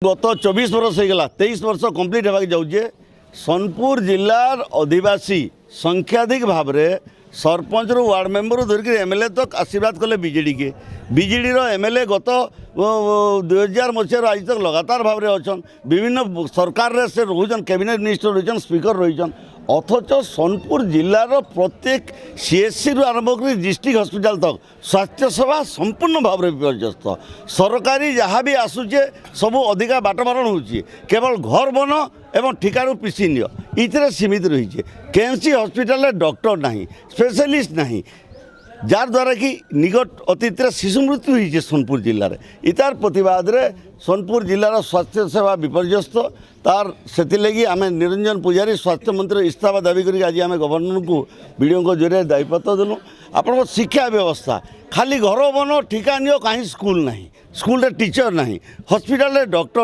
गत 24 वर्ष होगा 23 वर्ष कंप्लीट होगा जाऊे सोनपुर जिलार आदिवासी संख्याधिक भाव में सरपंच रु वार्ड मेंबर धरिक एमएलए तक आशीर्वाद कले बीजेडी के बीजेडी एमएलए गत 2000 मसीह आज तक लगातार भाव में अच्छा विभिन्न सरकार से रोचन कैबिनेट मिनिस्टर रोचन स्पीकर रोचन अथच सोनपुर जिलार प्रत्येक सीएससी रु आरंभ कर डिस्ट्रिक्ट हॉस्पिटल तक स्वास्थ्य सेवा संपूर्ण भाव में विपर्यस्त सरकारी जहाँ भी आसूचे सबू अधिका बाटमारण हो केवल घर बन एवं ठिकारू पिसी नियो इतने सीमित रही केएमसी हॉस्पिटल डॉक्टर नहीं स्पेशलिस्ट नहीं जार द्वारा कि निकट अतीत शिशु मृत्यु होती सोनपुर जिले में इतार प्रतिवाद रे सोनपुर जिलार स्वास्थ्य सेवा विपर्यस्त तार से लगी आम निरंजन पुजारी स्वास्थ्य मंत्री इस्तीफा दाबी करी आज आम गवर्नर को वीडियो को जरिए दायित्व देलु आपण शिक्षा व्यवस्था खाली घर बन ठिका नियो कहीं स्कूल नहीं स्कूल टीचर नहीं हॉस्पिटल डॉक्टर